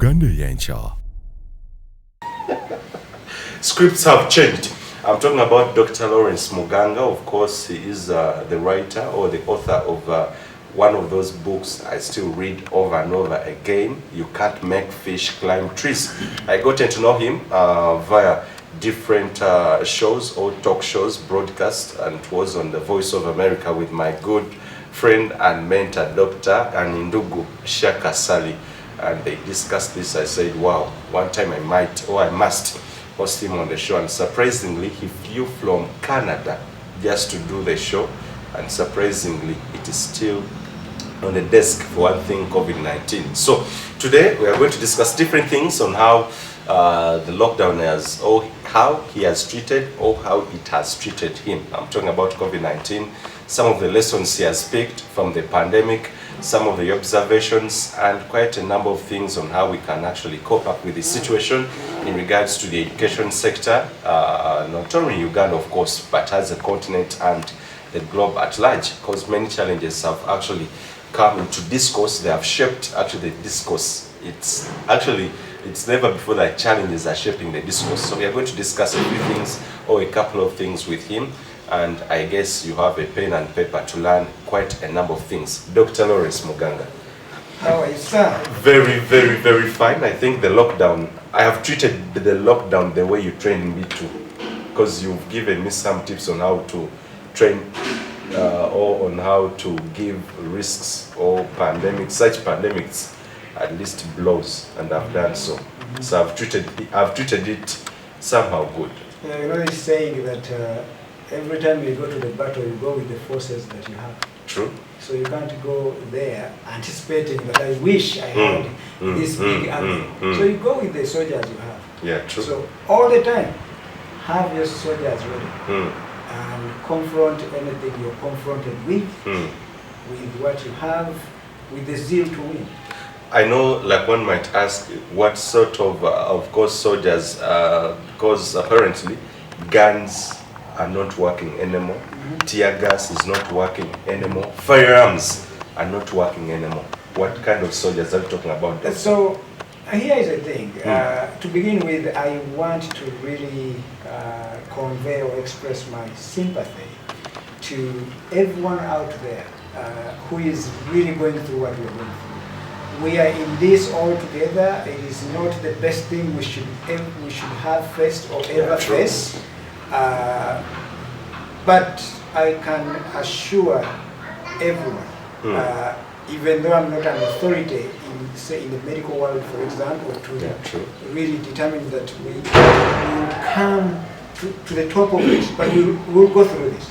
Uganda Yancha. Scripts have changed. I'm talking about Dr. Lawrence Muganga. Of course, he is the writer or the author of one of those books I still read over and over again. You Can't Make Fish Climb Trees. I got to know him via different shows or talk shows, broadcast, and it was on the Voice of America with my good friend and mentor, Dr. Anindugu Shaka Sali. And they discussed this. I said, wow, one time I might or I must host him on the show. And surprisingly, he flew from Canada just to do the show. And surprisingly, it is still on the desk for one thing, COVID-19. So today we are going to discuss different things on how the lockdown has, or how he has treated, or how it has treated him. I'm talking about COVID-19, some of the lessons he has picked from the pandemic, some of the observations, and quite a number of things on how we can actually cope up with the situation in regards to the education sector, not only in Uganda, of course, but as a continent and the globe at large, because many challenges have actually come into discourse. They have shaped actually the discourse. It's never before that challenges are shaping the discourse. So we are going to discuss a few things or a couple of things with him. And I guess you have a pen and paper to learn quite a number of things. Dr. Lawrence Muganga. How are you, sir? Very, very, very fine. I think the lockdown, I have treated the lockdown the way you trained me to, because you've given me some tips on how to train or on how to give risks or pandemics, such pandemics, at least blows, and I've done so. So I've treated it somehow good. Yeah, you know this saying that every time you go to the battle, you go with the forces that you have. True. So you can't go there anticipating that I wish I had this big army. So you go with the soldiers you have. Yeah, true. So all the time, have your soldiers ready and confront anything you're confronted with what you have, with the zeal to win. I know, like one might ask, what sort of course, soldiers, because apparently guns are not working anymore, tear gas is not working anymore, firearms are not working anymore. What kind of soldiers are you talking about? So here is the thing. To begin with, I want to really convey or express my sympathy to everyone out there who is really going through what we're going through. We are in this all together. It is not the best thing we should have faced or ever face. But I can assure everyone, even though I'm not an authority in, say, in the medical world, for example, to really determine that we will come to the top of it, but we'll go through this.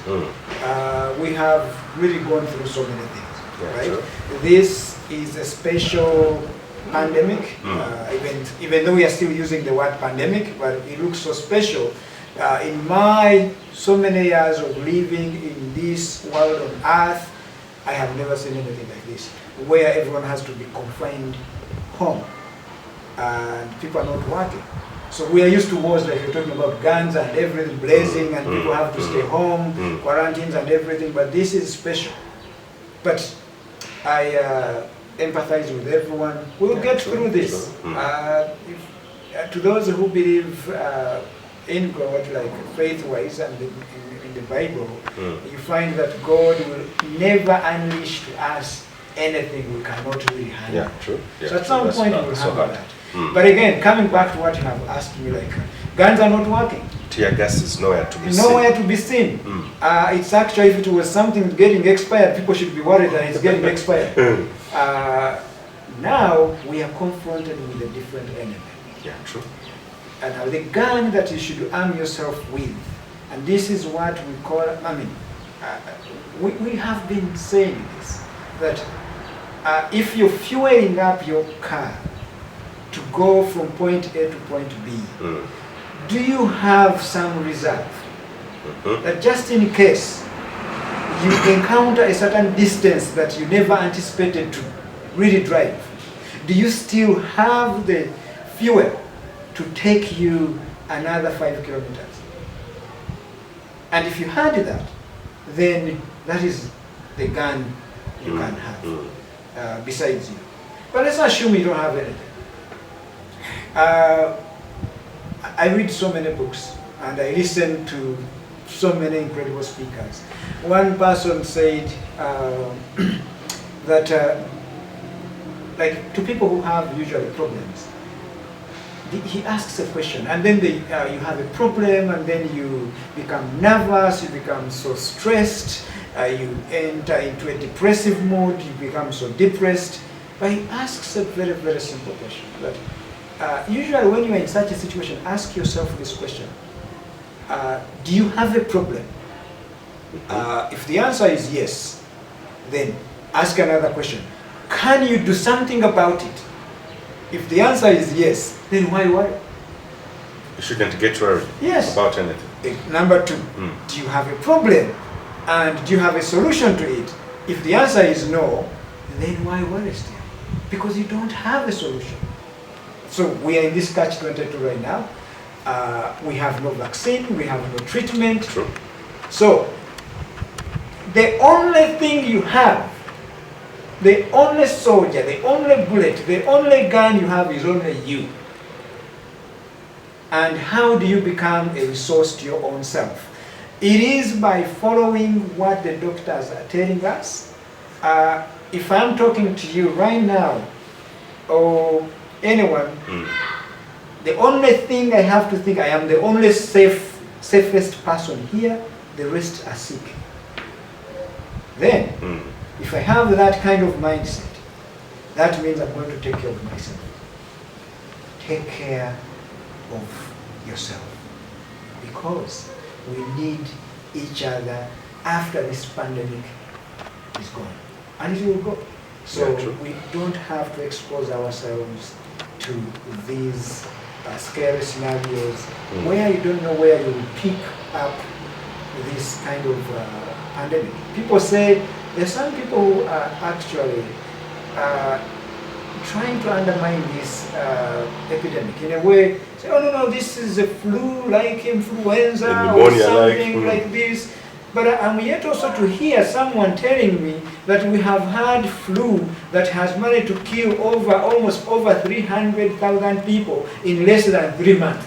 We have really gone through so many things, right? This is a special pandemic, even though we are still using the word pandemic, but it looks so special. In my so many years of living in this world on earth, I have never seen anything like this, where everyone has to be confined home and people are not working. So we are used to wars like you're talking about, guns and everything blazing and people have to stay home, quarantines and everything, but this is special. But I empathize with everyone. We'll get through this. To those who believe in God, like faith-wise and in the Bible, you find that God will never unleash to us anything we cannot really handle. Yeah, true. Yeah, so at some point we'll handle that. But again, coming back to what you have asked me, like guns are not working. Tear gas is nowhere to be seen. Nowhere to be seen. It's actually, if it was something getting expired, people should be worried that it's getting expired. Now we are confronted with a different enemy. Yeah, true. And now the gun that you should arm yourself with, and this is what we call, we have been saying this, that if you're fueling up your car to go from point A to point B, do you have some reserve? That just in case you encounter a certain distance that you never anticipated to really drive, do you still have the fuel to take you another 5 kilometers? And if you had that, then that is the gun you can have besides you. But let's assume you don't have anything. I read so many books and I listen to so many incredible speakers. One person said that like to people who have usually problems, he asks a question and then you have a problem and then you become nervous, you become so stressed, you enter into a depressive mood, you become so depressed. But he asks a very, very simple question. That usually when you are in such a situation, ask yourself this question. Do you have a problem? If the answer is yes, then ask another question. Can you do something about it? If the answer is yes, then why worry? You shouldn't get worried about anything. Number two, do you have a problem? And do you have a solution to it? If the answer is no, then why worry still? Because you don't have a solution. So we are in this catch-22 right now. We have no vaccine, we have no treatment. True. So the only thing you have, the only soldier, the only bullet, the only gun you have is only you. And how do you become a resource to your own self? It is by following what the doctors are telling us. If I'm talking to you right now, or anyone, the only thing I have to think, I am the only safest person here, the rest are sick. Then, if I have that kind of mindset, that means I'm going to take care of myself. Take care of yourself. Because we need each other after this pandemic is gone. And it will go. So we don't have to expose ourselves to these scary scenarios where you don't know where you will pick up this kind of pandemic. People say, there's some people who are actually trying to undermine this epidemic in a way, say, oh no, this is a flu like influenza or something like this. But I'm yet also to hear someone telling me that we have had flu that has managed to kill almost over 300,000 people in less than 3 months.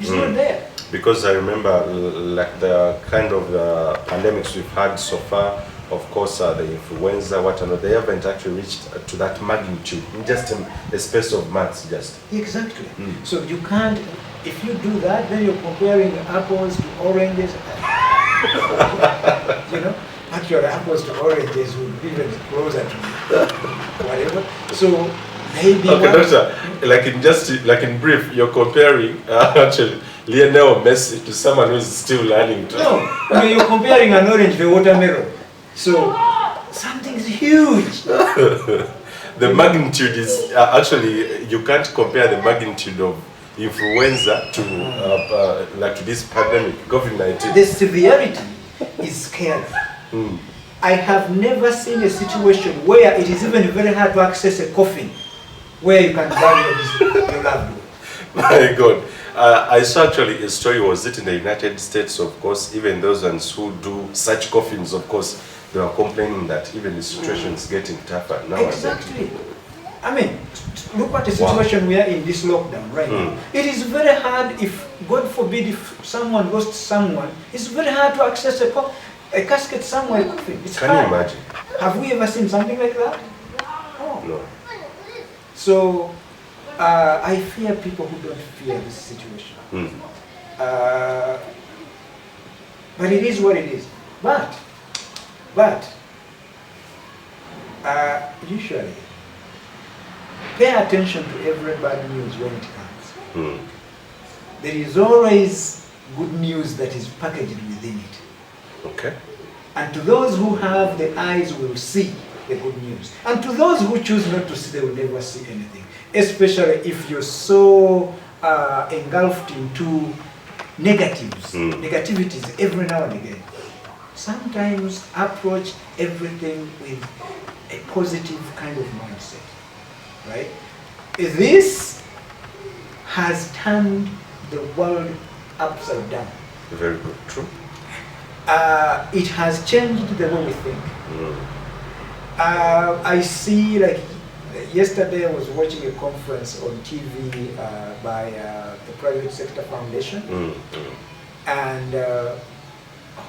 It's not there. Because I remember like the kind of pandemics we've had so far, of course, the influenza, they haven't actually reached to that magnitude in just a space of months. Exactly. So you can't, if you do that, then you're comparing apples to oranges. You know, actually apples to oranges would be even closer to whatever. So maybe. Okay, doctor. Like in brief, you're comparing actually Lionel Messi to someone who's still learning to. No, you're comparing an orange to a watermelon. So something's huge. The magnitude is actually you can't compare the magnitude of influenza to to this pandemic, COVID-19. The severity is scary. I have never seen a situation where it is even very hard to access a coffin where you can bury your loved one. My God. I saw actually a story, was it in the United States, of course, even those ones who do such coffins, of course, they are complaining that even the situation is getting tougher now. Exactly. I mean, look at the situation we are in this lockdown right now. It is very hard, if, God forbid, if someone lost someone, it's very hard to access a casket somewhere. It's Can hard. you imagine? Have we ever seen something like that? No. So, I fear people who don't fear this situation. But it is what it is. But usually, pay attention to every bad news when it comes. There is always good news that is packaged within it. Okay. And to those who have the eyes will see the good news. And to those who choose not to see, they will never see anything. Especially if you're so engulfed into negativities every now and again. Sometimes approach everything with a positive kind of mindset, right? This has turned the world upside down. Very good. True. It has changed the way we think. I see, like, yesterday I was watching a conference on TV by the Private Sector Foundation, and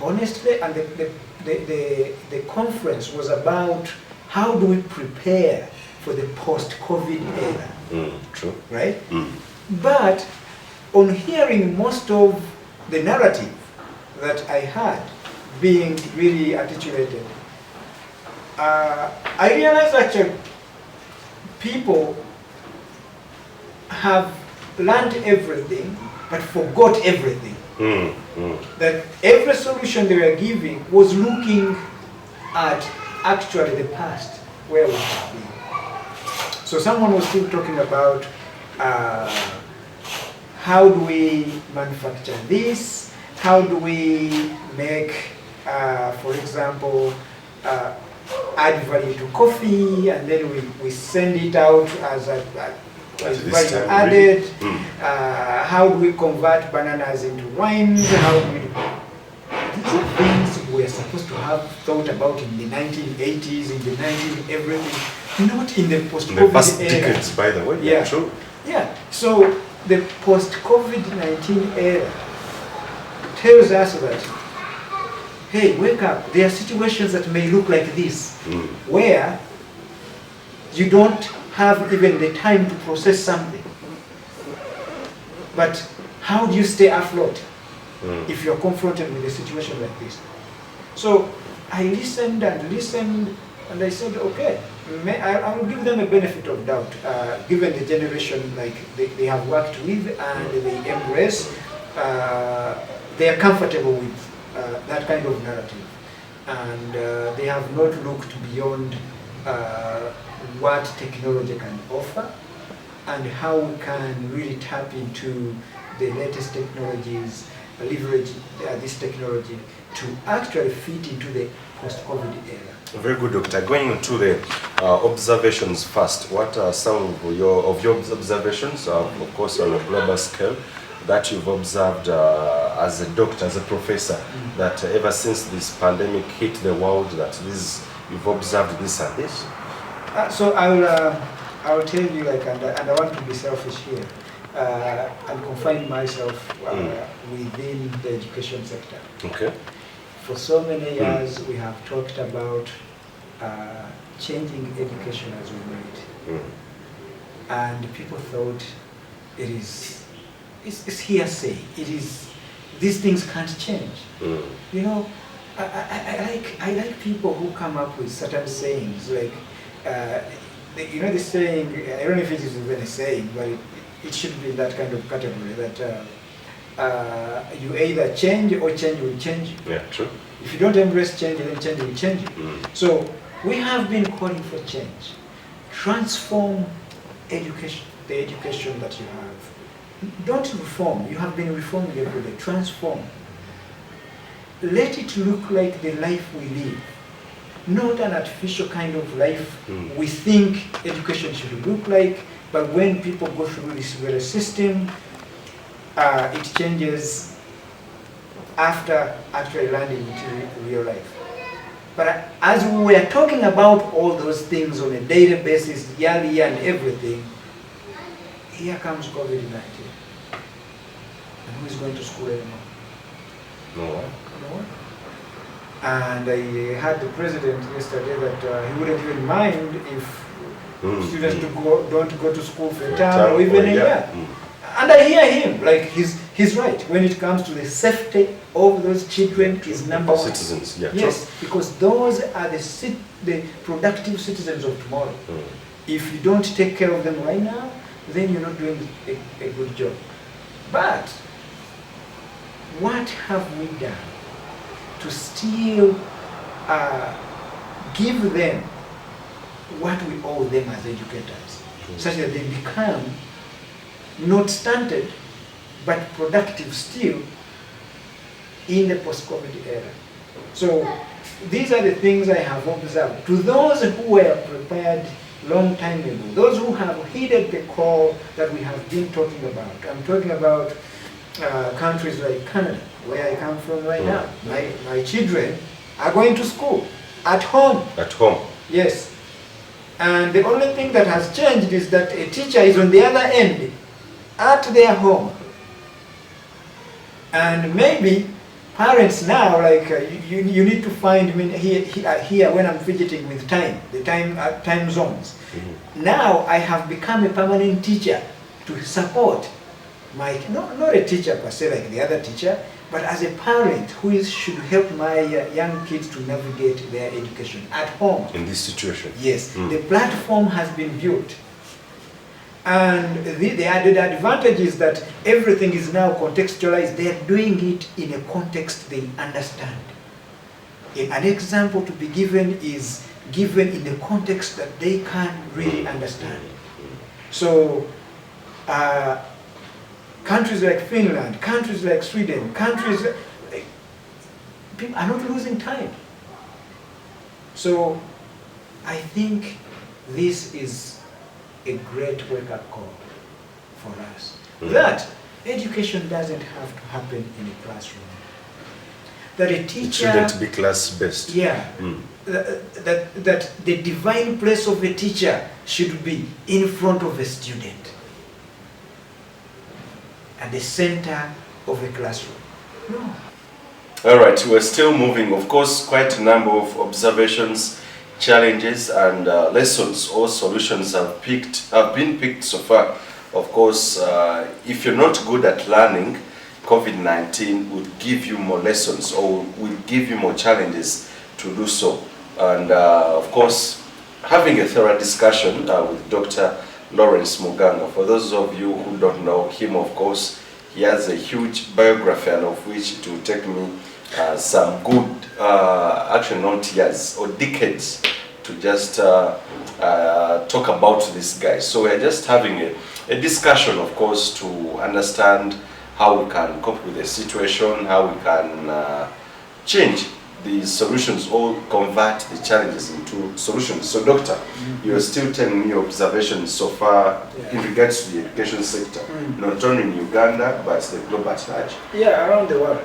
honestly, and the conference was about how do we prepare for the post-COVID era. True. Right? But on hearing most of the narrative that I had being really articulated, I realized actually people have learned everything but forgot everything. That every solution they were giving was looking at actually the past, where we have been. So someone was still talking about how do we manufacture this, how do we make, for example, add value to coffee, and then we send it out as value added. How do we convert bananas into wines? How do we do? These are things we're supposed to have thought about in the 1980s, in the 19-everything, not in the post-COVID era. The past decades, by the way. Yeah, true. Yeah, so the post-COVID-19 era tells us that, hey, wake up. There are situations that may look like this, where you don't have even the time to process something. But how do you stay afloat if you're confronted with a situation like this? So I listened and listened, and I said, okay, I will give them a benefit of doubt, given the generation like they have worked with and they embrace, they are comfortable with that kind of narrative. And they have not looked beyond what technology can offer and how we can really tap into the latest technologies, leverage this technology to actually fit into the post-COVID era. Very good, Doctor. Going into the observations first, what are some of your observations, of course, on a global scale, that you've observed as a doctor, as a professor, that ever since this pandemic hit the world, that you've observed this and this? So I'll tell you, like, and I want to be selfish here, and confine myself within the education sector. Okay. For so many years, we have talked about changing education as we know it, and people thought it's hearsay. It is, these things can't change. You know, I like people who come up with certain sayings like. You know the saying, I don't know if it is even a saying, but it should be that kind of category, that you either change or change will change you. Yeah, true. If you don't embrace change, then change will change you. So we have been calling for change. Transform education, the education that you have. Don't reform. You have been reforming every day. Transform. Let it look like the life we live. Not an artificial kind of life we think education should look like, but when people go through this various system, it changes after actually landing into real life. But as we were talking about all those things on a daily basis, yearly and everything, here comes COVID-19. And who is going to school anymore? No one. No one. And I had the president yesterday that he wouldn't even mind if students don't go to school for a term or even a year. And I hear him, like he's right. When it comes to the safety of those children is number one. Citizens, yeah. Yes, because those are the productive citizens of tomorrow. If you don't take care of them right now, then you're not doing a good job. But what have we done to still give them what we owe them as educators, such that they become not stunted, but productive still in the post-COVID era? So these are the things I have observed. To those who were prepared long time ago, those who have heeded the call that we have been talking about, I'm talking about countries like Canada, where I come from right now. My children are going to school at home. At home. Yes. And the only thing that has changed is that a teacher is on the other end, at their home. And maybe parents now, like you need to find me here when I'm fidgeting with the time zones. Mm-hmm. Now I have become a permanent teacher to support my, not a teacher per se like the other teacher, but as a parent who should help my young kids to navigate their education at home. In this situation? Yes, the platform has been built. And the added advantage is that everything is now contextualized. They are doing it in a context they understand. An example to be given is given in the context that they can really understand. So, countries like Finland, countries like Sweden, countries, people are not losing time. So, I think this is a great wake-up call for us. That education doesn't have to happen in a classroom. That a teacher... It shouldn't be class-based. Yeah. That the divine place of a teacher should be in front of a student. At the center of a classroom. No. All right, we're still moving. Of course, quite a number of observations, challenges, and lessons or solutions have been picked so far. Of course, if you're not good at learning, COVID-19 would give you more lessons or will give you more challenges to do so. And of course, having a thorough discussion with Dr. Lawrence Muganga. For those of you who don't know him, of course, he has a huge biography, and of which it will take me some good, actually not years or decades, to just talk about this guy. So we're just having a discussion, of course, to understand how we can cope with the situation, how we can change the solutions or convert the challenges into solutions. So, Doctor, you're still telling me your observations so far in regards to the education sector, not only in Uganda, but the global at large. Yeah, around the world.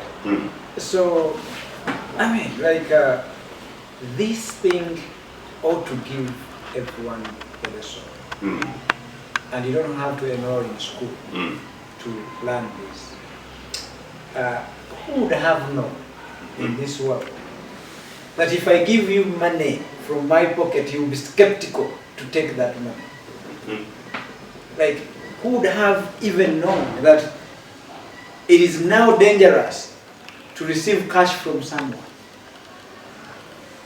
So, I mean, like, this thing ought to give everyone a lesson. And you don't have to enroll in school to learn this. Who would have known in this world that if I give you money from my pocket, you will be skeptical to take that money? Like, who would have even known that it is now dangerous to receive cash from someone?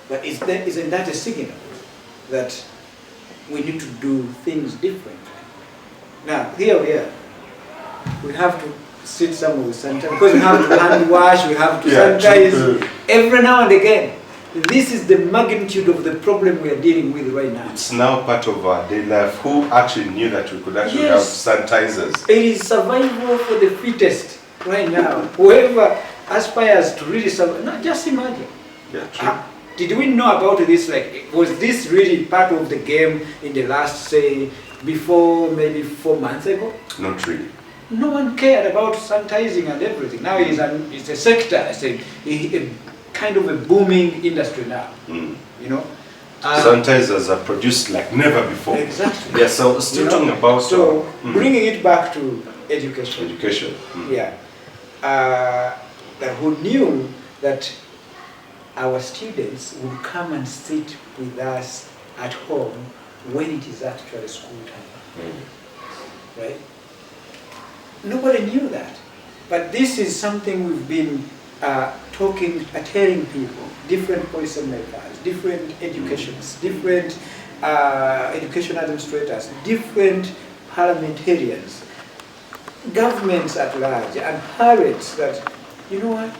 But isn't that a signal that we need to do things differently? Now, here we are. We have to sit somewhere with sanitizer, because we have to hand wash, we have to sanitize every now and again. This is the magnitude of the problem we are dealing with right now. It's now part of our daily life. Who actually knew that we could actually have sanitizers? It is survival for the fittest right now. Whoever aspires to really survive, no, just imagine. Yeah, true. Did we know about this? Like, was this really part of the game in the last, say, before maybe 4 months ago? Not really. No one cared about sanitizing and everything. Now it's a sector, a kind of a booming industry now. You know, sanitizers are produced like never before. Exactly. Yeah. So still talking about bringing it back to education. Education. Yeah. That who knew that our students would come and sit with us at home when it is actually school time, right? Nobody knew that, but this is something we've been telling people, different policymakers, different educationists, different education administrators, different parliamentarians, governments at large, and parents that, you know what,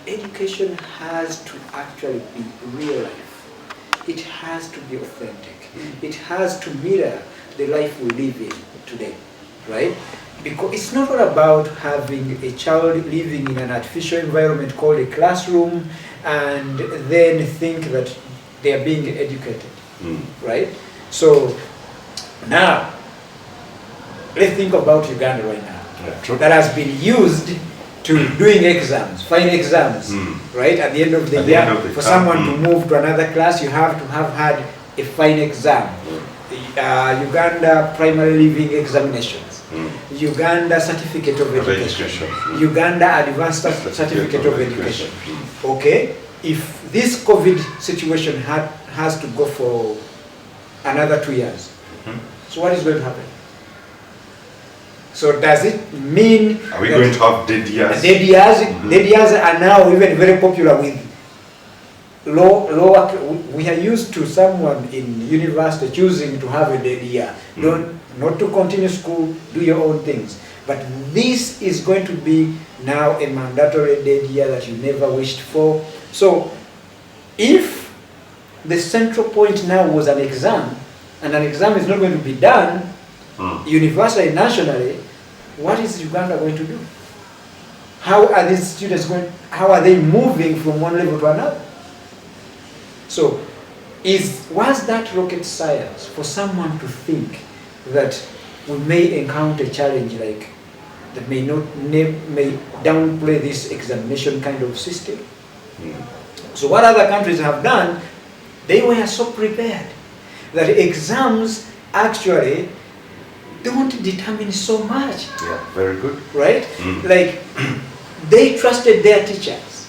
education has to actually be real life. It has to be authentic. It has to mirror the life we live in today, right? Because it's not all about having a child living in an artificial environment called a classroom and then think that they are being educated, right? So now, let's think about Uganda right now. Yeah, that has been used to doing exams, final exams, right? At the end of the year, for someone to move to another class, you have to have had a final exam. Uganda primary living examinations, Uganda certificate of education, Uganda advanced certificate of education. Okay, if this COVID situation has to go for another 2 years, so what is going to happen? So does it mean are we going to have dead years? Dead years, dead years are now even very popular with lower. We are used to someone in university choosing to have a dead year, not to continue school, do your own things. But this is going to be now a mandatory dead year that you never wished for. So if the central point now was an exam, and an exam is not going to be done universally, nationally, what is Uganda going to do? How are these students going, how are they moving from one level to another? So was that rocket science for someone to think that we may encounter a challenge like that may downplay this examination kind of system? So what other countries have done, they were so prepared that exams actually don't determine so much. Yeah, very good. Right? Like, they trusted their teachers.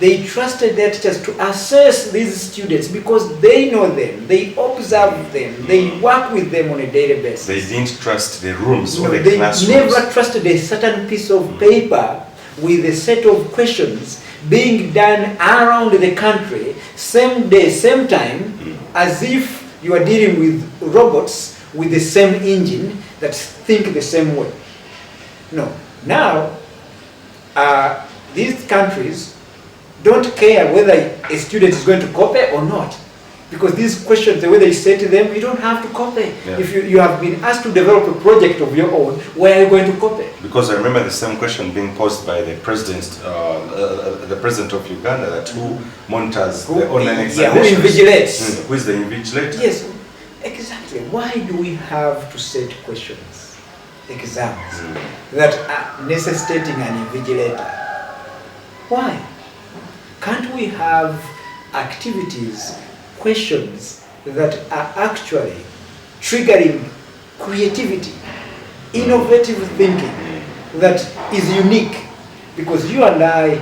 They trusted their teachers to assess these students because they know them, they observe them, they work with them on a daily basis. They didn't trust the rooms or the they classrooms. Never trusted a certain piece of paper with a set of questions being done around the country, same day, same time, as if you are dealing with robots with the same engine that think the same way. No. Now, these countries don't care whether a student is going to copy or not. Because these questions, the way they say to them, you don't have to copy. Yeah. If you have been asked to develop a project of your own, where are you going to copy? Because I remember the same question being posed by the president of Uganda, that who monitors the online examinations. Who invigilates. Who is the invigilator? Yes, exactly. Why do we have to set questions, exams, that are necessitating an invigilator? Why? Can't we have activities, questions that are actually triggering creativity, innovative thinking that is unique? Because you and I,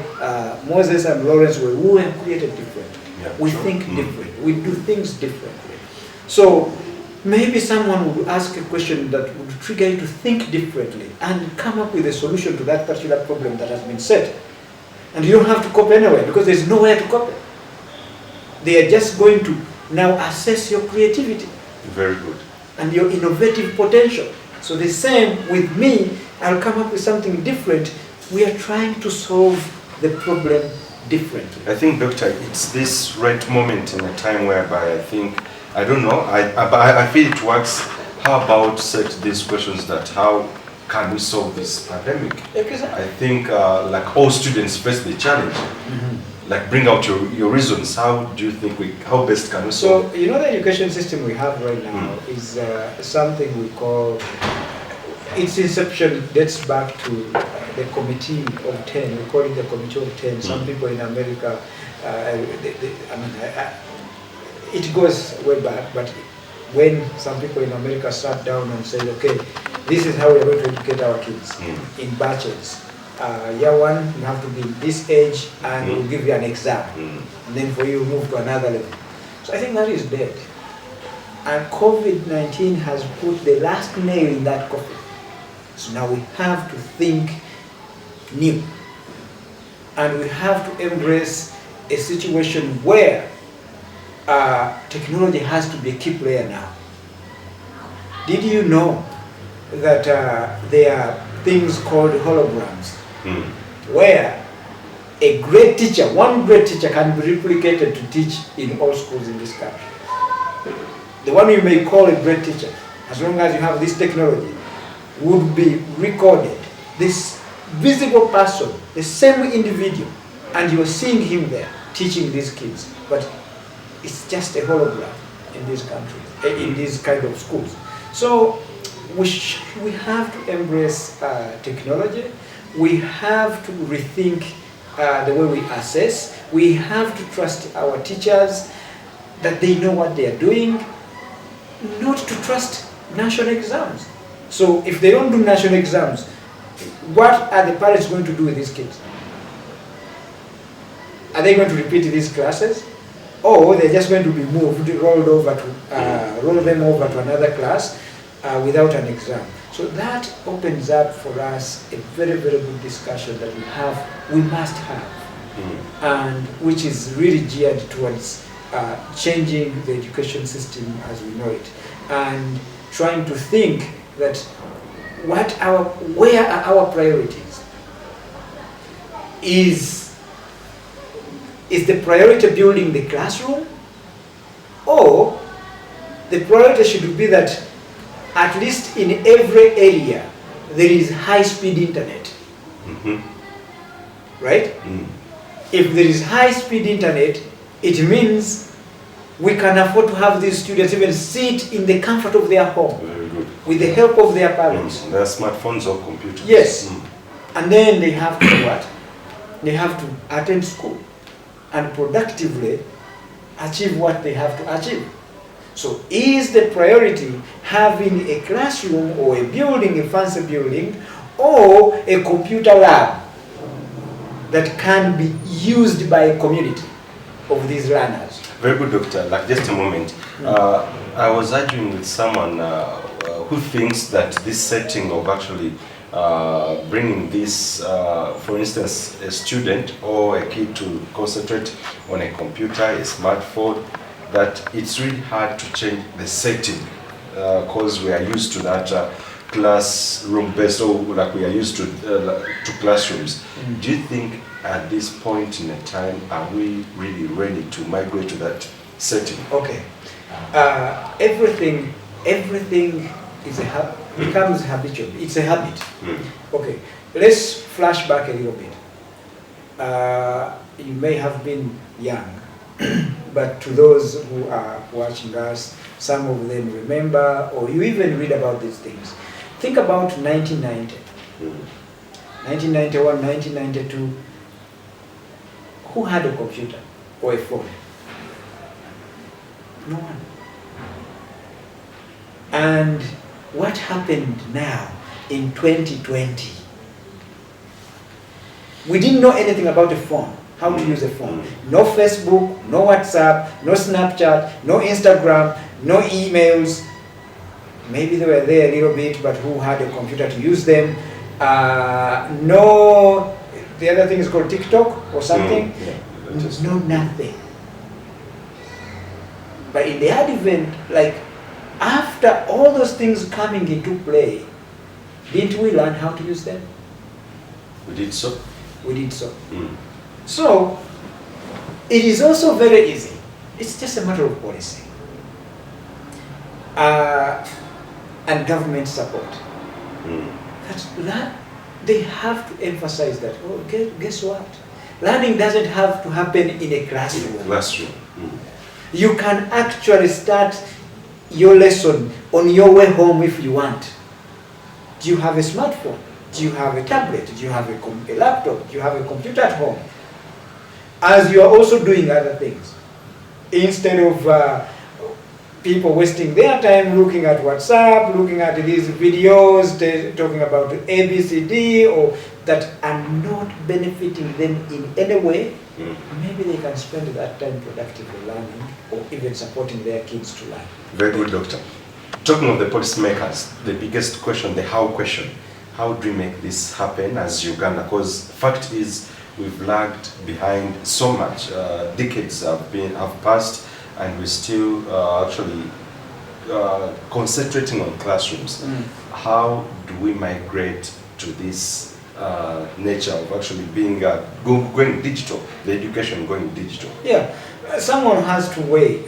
Moses and Lawrence, we were created differently. Yeah, we think differently. We do things differently. So maybe someone would ask a question that would trigger you to think differently and come up with a solution to that particular problem that has been set. And you don't have to copy anywhere because there's nowhere to copy. They are just going to now assess your creativity. Very good. And your innovative potential. So the same with me, I'll come up with something different. We are trying to solve the problem differently. I think, Doctor, it's this right moment in a time whereby I think, I don't know, I feel it works. How about set these questions that how can we solve this pandemic? Exactly. I think like all students face the challenge. Like bring out your reasons. How do you think how best can we solve? So, you know, the education system we have right now is something we call, its inception dates back to the Committee of 10. We call it the Committee of 10. Some people in America, it goes way back, but when some people in America sat down and said, okay, this is how we're going to educate our kids in batches. Year one, you have to be this age, and we'll give you an exam. And then for you, move to another level. So I think that is dead. And COVID-19 has put the last nail in that coffin. So now we have to think new. And we have to embrace a situation where technology has to be a key player now. Did you know that there are things called holograms, where a great teacher, one great teacher can be replicated to teach in all schools in this country? The one you may call a great teacher, as long as you have this technology, would be recorded. This visible person, the same individual, and you're seeing him there teaching these kids, but it's just a hologram in this country, in these kind of schools. So we have to embrace technology. We have to rethink the way we assess. We have to trust our teachers that they know what they are doing. not to trust national exams. So if they don't do national exams, what are the parents going to do with these kids? Are they going to repeat these classes? Or they're just going to be moved, roll them over to another class without an exam. So that opens up for us a very, very good discussion that we must have, and which is really geared towards changing the education system as we know it, and trying to think that where are our priorities? Is the priority building the classroom, or the priority should be that at least in every area there is high-speed internet, right? If there is high-speed internet, it means we can afford to have these students even sit in the comfort of their home. Very good. With the help of their parents. Their smartphones or computers. Yes. And then they have to do what? They have to attend school and productively achieve what they have to achieve. So is the priority having a classroom or a building, a fancy building, or a computer lab that can be used by a community of these learners? Very good, Doctor. Like, just a moment. I was arguing with someone who thinks that this setting of actually bringing this, for instance, a student or a kid to concentrate on a computer, a smartphone, that it's really hard to change the setting because we are used to that classroom based, or like we are used to classrooms. Do you think at this point in the time are we really ready to migrate to that setting? Okay. Everything is becomes habitual. It's a habit. Okay. Let's flash back a little bit. You may have been young, but to those who are watching us, some of them remember, or you even read about these things. Think about 1990, 1991, 1992. Who had a computer or a phone? No one. And what happened now in 2020? We didn't know anything about a phone, how to use a phone. No Facebook, no WhatsApp, no Snapchat, no Instagram, no emails. Maybe they were there a little bit, but who had a computer to use them? No, the other thing is called TikTok or something. No, nothing. But in the advent, like after all those things coming into play, didn't we learn how to use them? We did so. We did so. So, it is also very easy. It's just a matter of policy. And government support. That they have to emphasize that, oh, guess what? Learning doesn't have to happen in a classroom. You can actually start your lesson on your way home if you want. Do you have a smartphone? Do you have a tablet? Do you have a laptop? Do you have a computer at home? As you are also doing other things. Instead of people wasting their time looking at WhatsApp, looking at these videos, talking about ABCD, or that are not benefiting them in any way, maybe they can spend that time productively learning or even supporting their kids to learn. Very good, Doctor. Talking of the policymakers, the biggest question, the how question. How do we make this happen as Uganda? Because fact is, we've lagged behind so much. Decades have passed, and we're still actually concentrating on classrooms. How do we migrate to this nature of actually being going digital, the education going digital? Yeah, someone has to weigh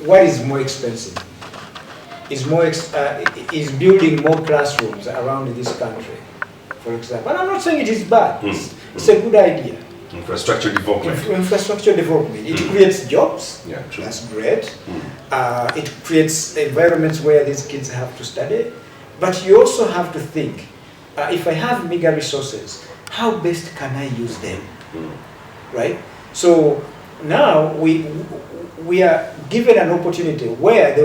what is more expensive. Is building more classrooms around this country, for example. And I'm not saying it is bad. It's a good idea. Infrastructure development. Infrastructure development. It creates jobs. Yeah, true. That's great. It creates environments where these kids have to study. But you also have to think, if I have meager resources, how best can I use them? Right? So now we are given an opportunity where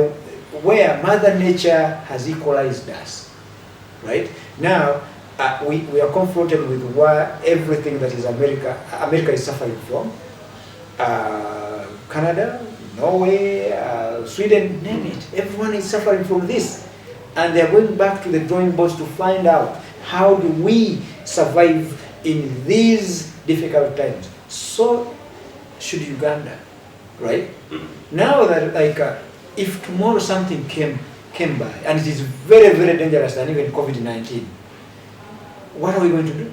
Mother Nature has equalized us, right? Now we are confronted with everything that is America is suffering from. Canada, Norway, Sweden, name it. Everyone is suffering from this. And they are going back to the drawing boards to find out how do we survive in these difficult times. So should Uganda, right? Now that if tomorrow something came by, and it is very, very dangerous than even COVID-19, what are we going to do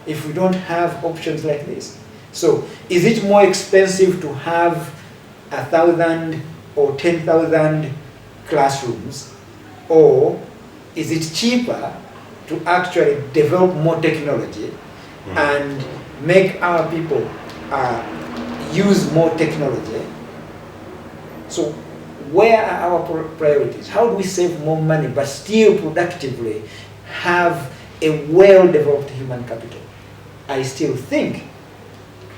if we don't have options like this? So is it more expensive to have 1,000 or 10,000 classrooms, or is it cheaper to actually develop more technology and make our people use more technology? So where are our priorities? How do we save more money but still productively have a well-developed human capital? I still think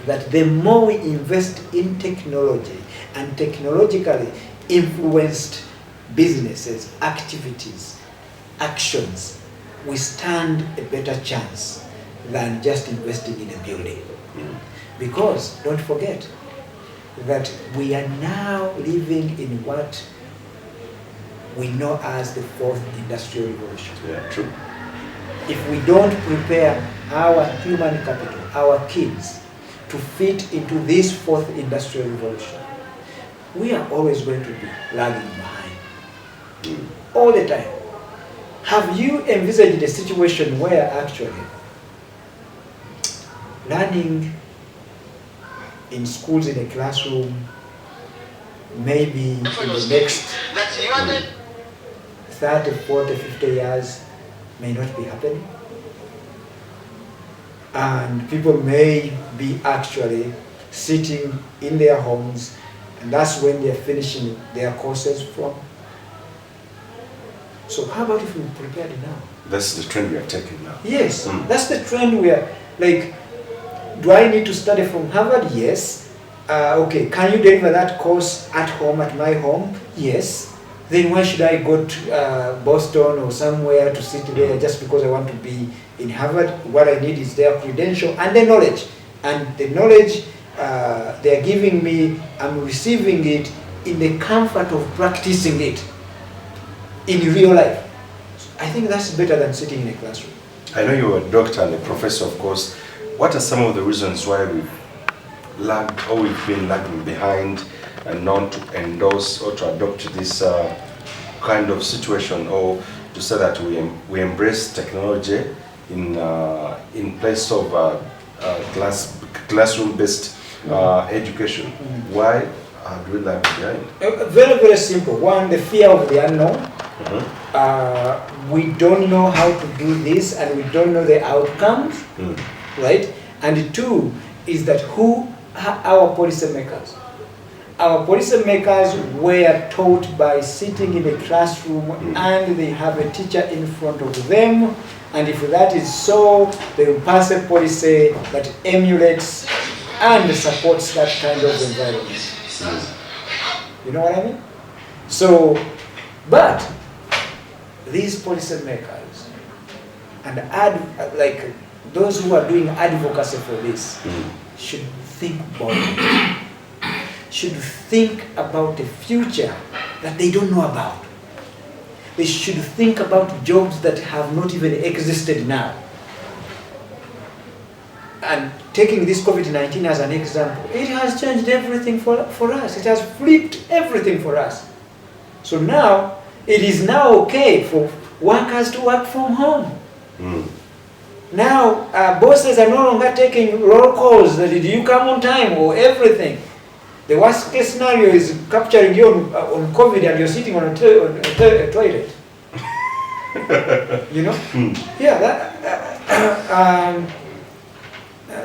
that the more we invest in technology and technologically influenced businesses, activities, actions, we stand a better chance than just investing in a building. Because don't forget that we are now living in what we know as the fourth industrial revolution. Yeah, true. If we don't prepare our human capital, our kids, to fit into this fourth industrial revolution, we are always going to be lagging behind. All the time. Have you envisaged a situation where actually learning in schools in a classroom maybe in the next 30, 40, 50 years may not be happening? And people may be actually sitting in their homes, and that's when they're finishing their courses from. So how about if we prepare it now? That's the trend we are taking now. Yes, that's the trend we are, like, do I need to study from Harvard? Yes. Okay, can you deliver that course at home, at my home? Yes. Then why should I go to Boston or somewhere to sit there just because I want to be in Harvard? What I need is their credential and the knowledge. And the knowledge they are giving me, I'm receiving it in the comfort of practicing it in real life. I think that's better than sitting in a classroom. I know you're a doctor and a professor, of course. What are some of the reasons why we've lagged, or we've been lagging behind and not to endorse or to adopt this kind of situation, or to say that we embrace technology in place of classroom-based education? Why do we lag behind? Very, very simple. One, the fear of the unknown. We don't know how to do this, and we don't know the outcomes, right? And two is that who are our policymakers? Our policymakers were taught by sitting in a classroom and they have a teacher in front of them, and if that is so, they will pass a policy that emulates and supports that kind of environment. You know what I mean? So, but these policymakers and like those who are doing advocacy for this should think boldly. Should think about the future that they don't know about. They should think about jobs that have not even existed now. And taking this COVID-19 as an example, it has changed everything for us. It has flipped everything for us. So now, it is now okay for workers to work from home. Now, bosses are no longer taking roll calls that did you come on time or everything. The worst case scenario is capturing you on COVID and you're sitting on a toilet. You know? Yeah,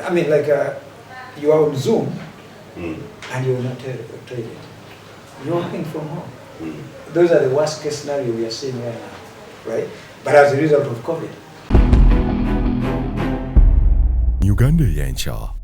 I mean, like, you are on Zoom and you're not a toilet. You're working from home. Those are the worst case scenario we are seeing right now, right? But as a result of COVID. Uganda Yancha.